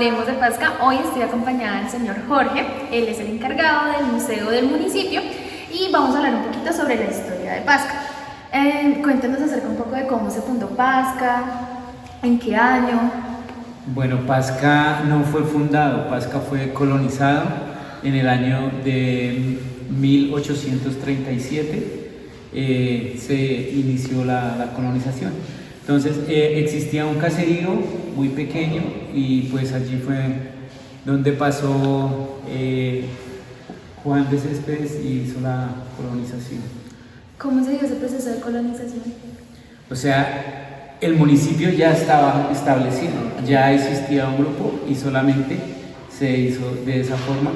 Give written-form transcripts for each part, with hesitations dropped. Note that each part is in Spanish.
Hablemos de Pasca. Hoy estoy acompañada del señor Jorge, él es el encargado del museo del municipio y vamos a hablar un poquito sobre la historia de Pasca. Cuéntenos acerca un poco de cómo se fundó Pasca, en qué año. Bueno, Pasca no fue fundado, Pasca fue colonizado en el año de 1837, se inició la colonización. Entonces existía un caserío muy pequeño y pues allí fue donde pasó Juan de Céspedes y hizo la colonización. ¿Cómo se dio ese proceso de colonización? O sea, el municipio ya estaba establecido, ya existía un grupo y solamente se hizo de esa forma.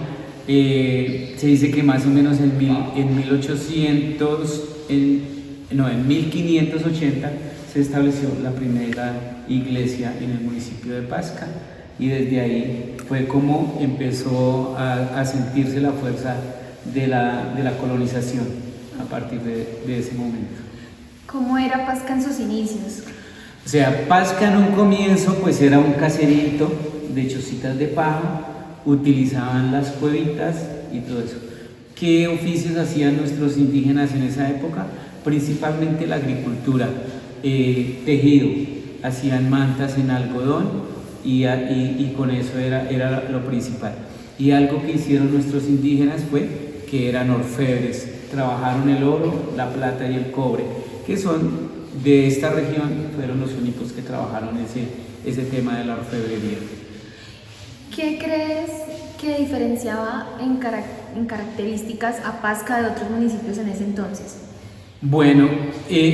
Se dice que más o menos en 1580 se estableció la primera iglesia en el municipio de Pasca y desde ahí fue como empezó a sentirse la fuerza de la colonización a partir de ese momento. ¿Cómo era Pasca en sus inicios? O sea, Pasca en un comienzo pues era un caserito de chocitas de paja, utilizaban las cuevitas y todo eso. ¿Qué oficios hacían nuestros indígenas en esa época? Principalmente la agricultura, tejido, hacían mantas en algodón y con eso era lo principal. Y algo que hicieron nuestros indígenas fue que eran orfebres, trabajaron el oro, la plata y el cobre, que son de esta región, fueron los únicos que trabajaron ese tema de la orfebrería. ¿Qué crees que diferenciaba en características a Pasca de otros municipios en ese entonces? Bueno,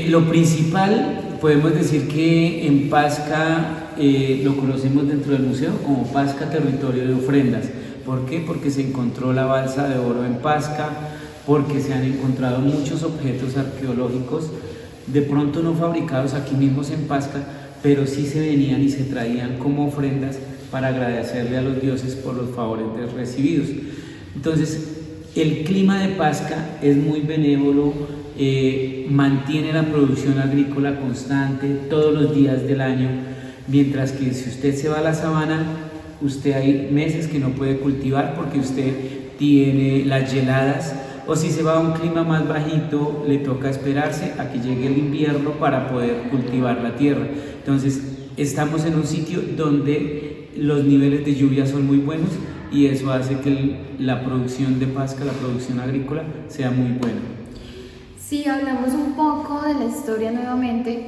lo principal, podemos decir que en Pasca lo conocemos dentro del museo como Pasca Territorio de Ofrendas. ¿Por qué? Porque se encontró la balsa de oro en Pasca, porque se han encontrado muchos objetos arqueológicos, de pronto no fabricados aquí mismos en Pasca, pero sí se venían y se traían como ofrendas para agradecerle a los dioses por los favores recibidos. Entonces, el clima de Pasca es muy benévolo, mantiene la producción agrícola constante todos los días del año, mientras que si usted se va a la sabana, usted hay meses que no puede cultivar porque usted tiene las heladas, o si se va a un clima más bajito, le toca esperarse a que llegue el invierno para poder cultivar la tierra. Entonces, estamos en un sitio donde los niveles de lluvia son muy buenos y eso hace que la producción de Pasca, la producción agrícola, sea muy buena. Si hablamos un poco de la historia nuevamente,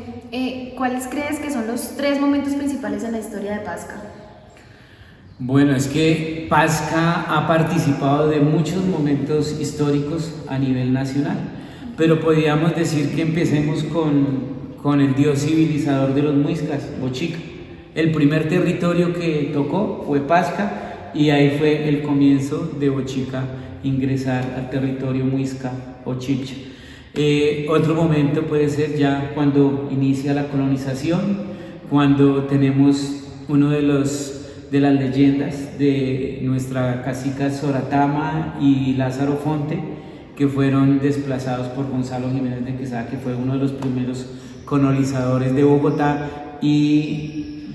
¿cuáles crees que son los 3 momentos principales en la historia de Pasca? Bueno, es que Pasca ha participado de muchos momentos históricos a nivel nacional, pero podríamos decir que empecemos con el dios civilizador de los muiscas, Bochica. El primer territorio que tocó fue Pasca y ahí fue el comienzo de Bochica ingresar al territorio muisca o chibcha. Otro momento puede ser ya cuando inicia la colonización, cuando tenemos uno de las leyendas de nuestra cacica Soratama y Lázaro Fonte, que fueron desplazados por Gonzalo Jiménez de Quesada, que fue uno de los primeros colonizadores de Bogotá, y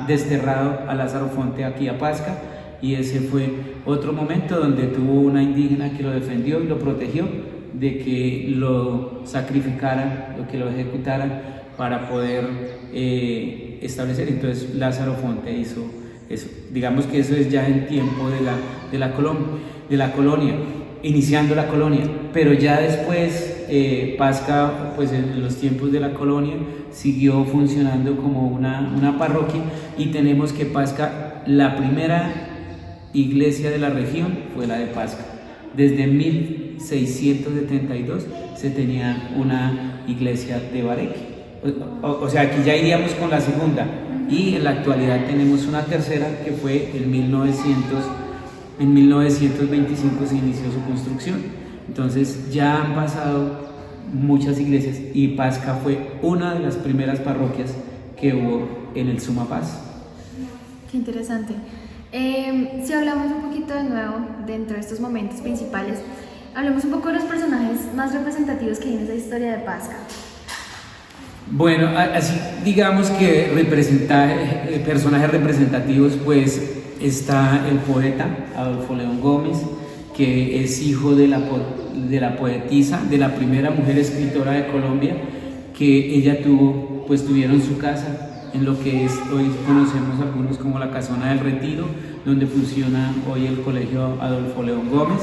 desterrado a Lázaro Fonte aquí a Pasca, y ese fue otro momento donde tuvo una indígena que lo defendió y lo protegió de que lo sacrificaran, o que lo ejecutaran para poder establecer. Entonces Lázaro Fonte hizo eso. Digamos que eso es ya en tiempo de la colonia, iniciando la colonia, pero ya después Pasca, pues en los tiempos de la colonia, siguió funcionando como una parroquia, y tenemos que Pasca, la primera iglesia de la región fue la de Pasca. Desde 1672 se tenía una iglesia de Bareque. O sea, aquí ya iríamos con la segunda, y en la actualidad tenemos una tercera que fue en 1925 se inició su construcción. Entonces ya han pasado muchas iglesias y Pasca fue una de las primeras parroquias que hubo en el Sumapaz. Qué interesante. Si hablamos un poquito de nuevo dentro de estos momentos principales, hablemos un poco de los personajes más representativos que hay en esa historia de Pasca. Bueno, así digamos que personajes representativos, pues está el poeta Adolfo León Gómez, que es hijo de la poetisa, de la primera mujer escritora de Colombia, que ella tuvieron su casa en lo que hoy conocemos algunos como la Casona del Retiro, donde funciona hoy el Colegio Adolfo León Gómez.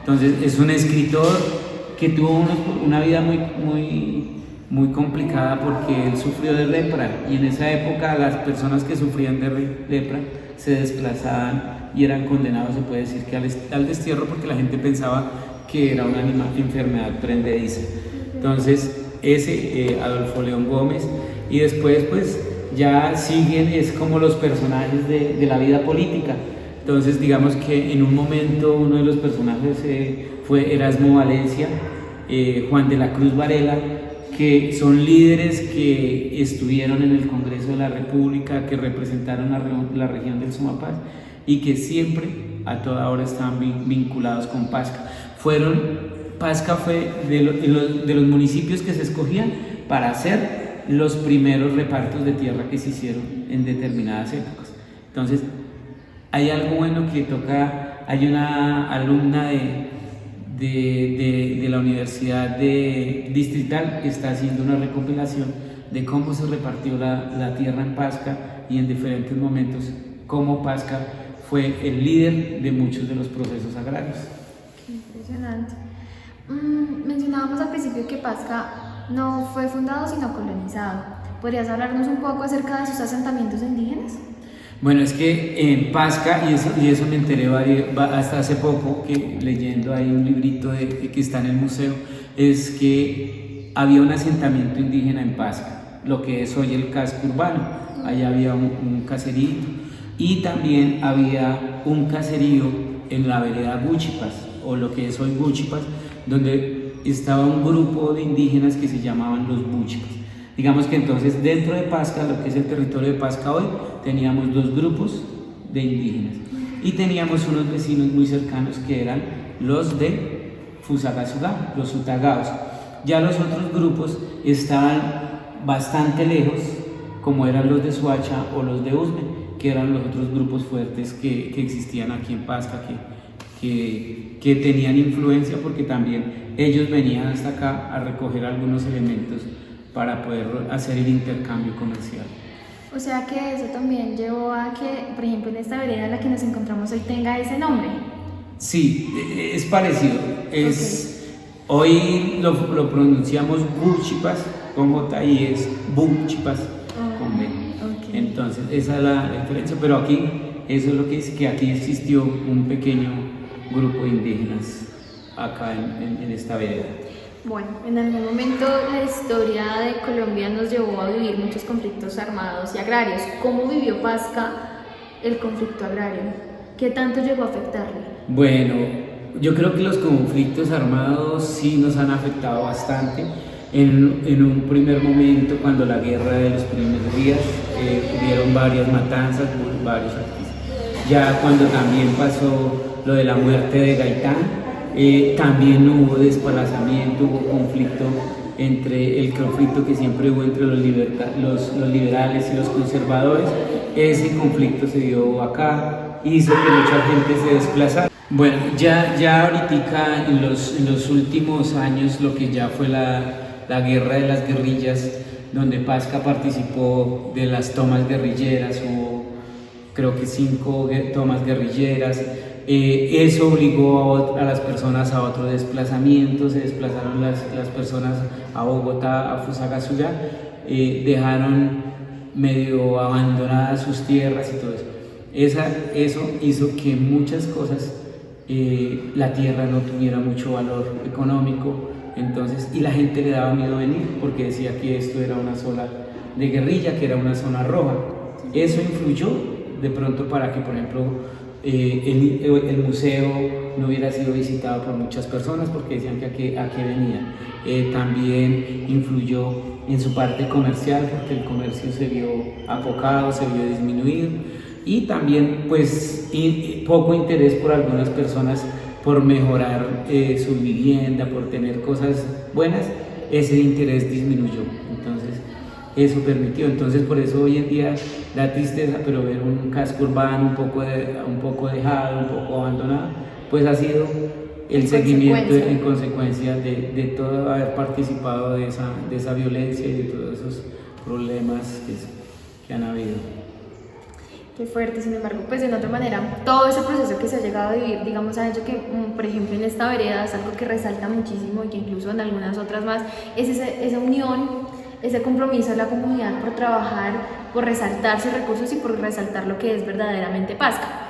Entonces es un escritor que tuvo una vida muy complicada porque él sufrió de lepra, y en esa época las personas que sufrían de lepra se desplazaban y eran condenados, se puede decir, que al destierro, porque la gente pensaba que era una enfermedad prendediza. Entonces ese Adolfo León Gómez, y después pues ya siguen, es como los personajes de la vida política. Entonces digamos que en un momento uno de los personajes fue Erasmo Valencia, Juan de la Cruz Varela, que son líderes que estuvieron en el Congreso de la República, que representaron la región del Sumapaz y que siempre, a toda hora, estaban vinculados con Pasca. Pasca fue de los municipios que se escogían para hacer los primeros repartos de tierra que se hicieron en determinadas épocas. Entonces, hay algo bueno que hay una alumna de la Universidad Distrital que está haciendo una recopilación de cómo se repartió la tierra en Pasca y en diferentes momentos cómo Pasca fue el líder de muchos de los procesos agrarios. Qué impresionante. Mencionábamos al principio que Pasca no fue fundado sino colonizado. ¿Podrías hablarnos un poco acerca de sus asentamientos indígenas? Bueno, es que en Pasca, y eso me enteré hasta hace poco, que leyendo ahí un librito que está en el museo, es que había un asentamiento indígena en Pasca, lo que es hoy el casco urbano. Allá había un caserío, y también había un caserío en la vereda Gúchipas, o lo que es hoy Gúchipas, donde estaba un grupo de indígenas que se llamaban los Búchipas. Digamos que entonces dentro de Pasca, lo que es el territorio de Pasca hoy, teníamos dos grupos de indígenas y teníamos unos vecinos muy cercanos que eran los de Fusagasugá, los Utagaos. Ya los otros grupos estaban bastante lejos, como eran los de Suacha o los de Usme, que eran los otros grupos fuertes que existían aquí en Pasca, que tenían influencia, porque también ellos venían hasta acá a recoger algunos elementos para poder hacer el intercambio comercial. O sea que eso también llevó a que, por ejemplo, en esta vereda en la que nos encontramos hoy tenga ese nombre. Sí, es parecido. Hoy lo pronunciamos Gúchipas con J y es Búchipas con B. Okay. Entonces esa es la diferencia, pero aquí eso es lo que dice, que aquí existió un pequeño grupo de indígenas acá en esta vereda. Bueno, en algún momento la historia de Colombia nos llevó a vivir muchos conflictos armados y agrarios. ¿Cómo vivió Pasca el conflicto agrario? ¿Qué tanto llegó a afectarle? Bueno, yo creo que los conflictos armados sí nos han afectado bastante. En un primer momento, cuando la guerra de los primeros días, hubieron varias matanzas, varios artistas. Ya cuando también pasó lo de la muerte de Gaitán, también hubo desplazamiento, hubo conflicto el conflicto que siempre hubo entre los liberales y los conservadores. Ese conflicto se dio acá, hizo que mucha gente se desplazara. Bueno, ya ahorita en los últimos años, lo que ya fue la guerra de las guerrillas, donde Pasca participó de las tomas guerrilleras, hubo creo que 5 tomas guerrilleras. Eso obligó a las personas a otro desplazamiento, se desplazaron las personas a Bogotá, a Fusagasugá, dejaron medio abandonadas sus tierras y todo eso. Eso hizo que muchas cosas, la tierra no tuviera mucho valor económico, entonces, y la gente le daba miedo venir porque decía que esto era una zona de guerrilla, que era una zona roja. Eso influyó de pronto para que, por ejemplo, el museo no hubiera sido visitado por muchas personas porque decían que a qué venían. También influyó en su parte comercial porque el comercio se vio apocado, se vio disminuido, y también pues poco interés por algunas personas por mejorar su vivienda, por tener cosas buenas. Ese interés disminuyó. Entonces eso permitió. Entonces por eso hoy en día da tristeza, pero ver un casco urbano un poco dejado, un poco abandonado, pues ha sido el seguimiento en consecuencia de todo haber participado de esa violencia y de todos esos problemas que han habido. Qué fuerte. Sin embargo, pues de otra manera, todo ese proceso que se ha llegado a vivir, digamos, ha hecho que, por ejemplo, en esta vereda es algo que resalta muchísimo y que incluso en algunas otras más, es esa unión, ese compromiso de la comunidad por trabajar, por resaltar sus recursos y por resaltar lo que es verdaderamente Pasca.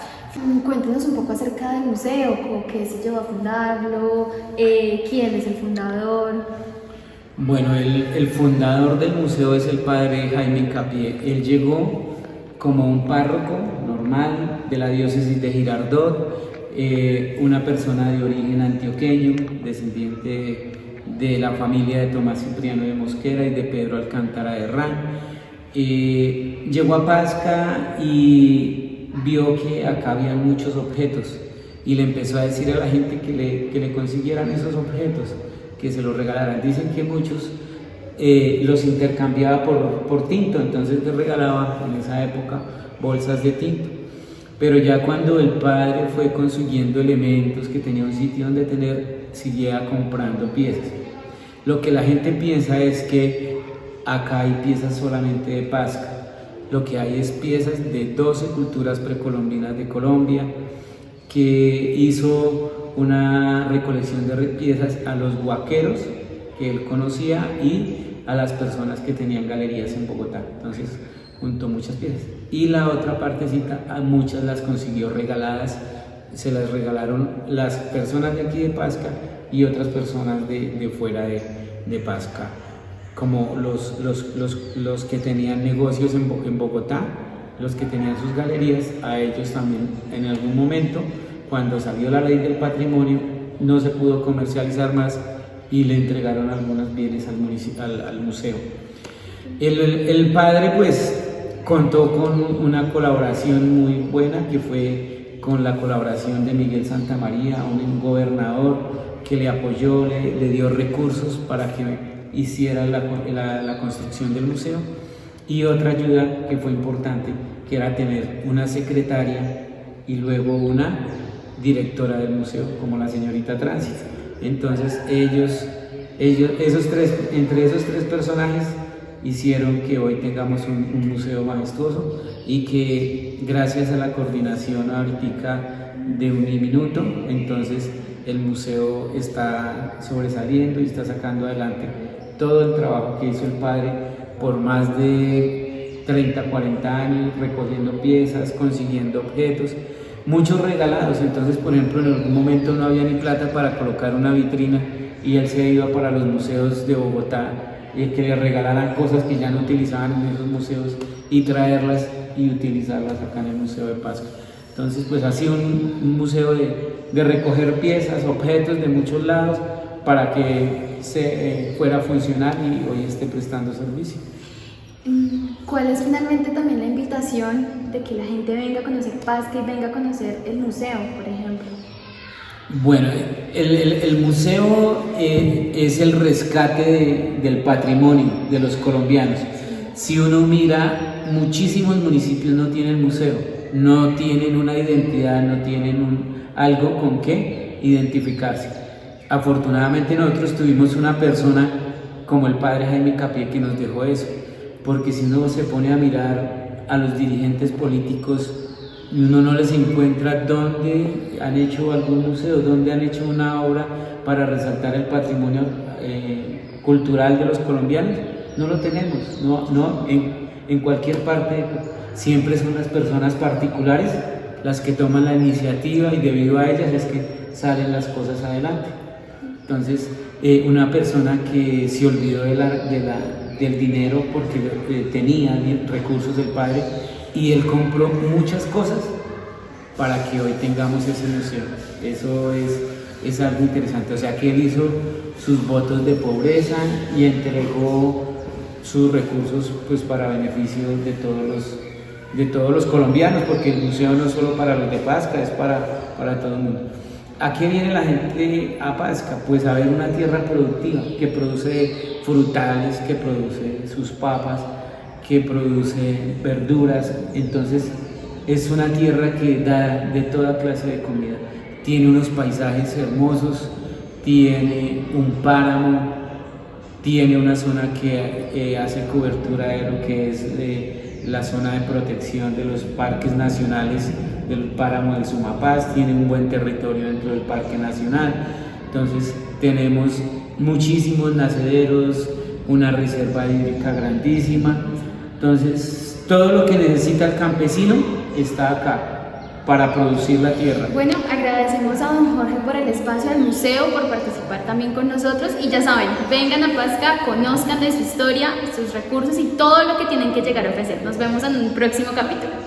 Cuéntenos un poco acerca del museo, qué se llevó a fundarlo, quién es el fundador. Bueno, el fundador del museo es el padre Jaime Hincapié. Él llegó como un párroco normal de la diócesis de Girardot, una persona de origen antioqueño, descendiente de la familia de Tomás Cipriano de Mosquera y de Pedro Alcántara de Herrán. Llegó a Pasca y vio que acá había muchos objetos y le empezó a decir a la gente que le consiguieran esos objetos, que se los regalaran. Dicen que muchos los intercambiaba por tinto, entonces les regalaba en esa época bolsas de tinto. Pero ya cuando el padre fue consiguiendo elementos, que tenía un sitio donde tener, seguía comprando piezas. Lo que la gente piensa es que acá hay piezas solamente de Pasca. Lo que hay es piezas de 12 culturas precolombinas de Colombia, que hizo una recolección de piezas a los huaqueros que él conocía y a las personas que tenían galerías en Bogotá. Entonces juntó muchas piezas. Y la otra partecita, a muchas las consiguió regaladas, se las regalaron las personas de aquí de Pasca y otras personas de fuera de Pasca, como los que tenían negocios en Bogotá, los que tenían sus galerías. A ellos también en algún momento, cuando salió la ley del patrimonio, no se pudo comercializar más y le entregaron algunos bienes al museo. El padre pues contó con una colaboración muy buena, que fue con la colaboración de Miguel Santamaría, un gobernador que le apoyó, le dio recursos para que hiciera la construcción del museo, y otra ayuda que fue importante, que era tener una secretaria y luego una directora del museo, como la señorita Tránsito. Entonces entre esos tres personajes hicieron que hoy tengamos un museo majestuoso, y que gracias a la coordinación ahorita de Uniminuto, entonces el museo está sobresaliendo y está sacando adelante todo el trabajo que hizo el padre por más de 30, 40 años, recogiendo piezas, consiguiendo objetos, muchos regalados. Entonces, por ejemplo, en algún momento no había ni plata para colocar una vitrina y él se iba para los museos de Bogotá y que le regalaran cosas que ya no utilizaban en esos museos y traerlas y utilizarlas acá en el Museo de Pasca. Entonces, pues ha sido un museo de recoger piezas, objetos de muchos lados para que fuera funcional y hoy esté prestando servicio. ¿Cuál es finalmente también la invitación de que la gente venga a conocer Pasca y venga a conocer el museo, por ejemplo? Bueno, el museo es el rescate del patrimonio de los colombianos. Si uno mira, muchísimos municipios no tienen museo, no tienen una identidad, no tienen algo con qué identificarse. Afortunadamente nosotros tuvimos una persona como el padre Jaime Hincapié que nos dejó eso, porque si uno se pone a mirar a los dirigentes políticos, uno no les encuentra dónde han hecho algún museo, dónde han hecho una obra para resaltar el patrimonio cultural de los colombianos. No lo tenemos, en cualquier parte siempre son las personas particulares las que toman la iniciativa y debido a ellas es que salen las cosas adelante. Entonces, una persona que se olvidó del dinero porque tenía recursos del padre, y él compró muchas cosas para que hoy tengamos ese museo. Eso es algo interesante. O sea que él hizo sus votos de pobreza y entregó sus recursos pues para beneficio de todos los colombianos, porque el museo no es solo para los de Pasca, es para todo el mundo. ¿A qué viene la gente a Pasca? Pues a ver una tierra productiva que produce frutales, que produce sus papas, que produce verduras. Entonces es una tierra que da de toda clase de comida. Tiene unos paisajes hermosos, tiene un páramo, tiene una zona que hace cobertura de lo que es la zona de protección de los parques nacionales del páramo del Sumapaz, tiene un buen territorio dentro del parque nacional. Entonces tenemos muchísimos nacederos, una reserva hídrica grandísima. Entonces todo lo que necesita el campesino está acá para producir la tierra. Bueno, agradecemos a don Jorge por el espacio del museo, por participar también con nosotros, y ya saben, vengan a Pasca, conozcan de su historia, sus recursos y todo lo que tienen que llegar a ofrecer. Nos vemos en un próximo capítulo.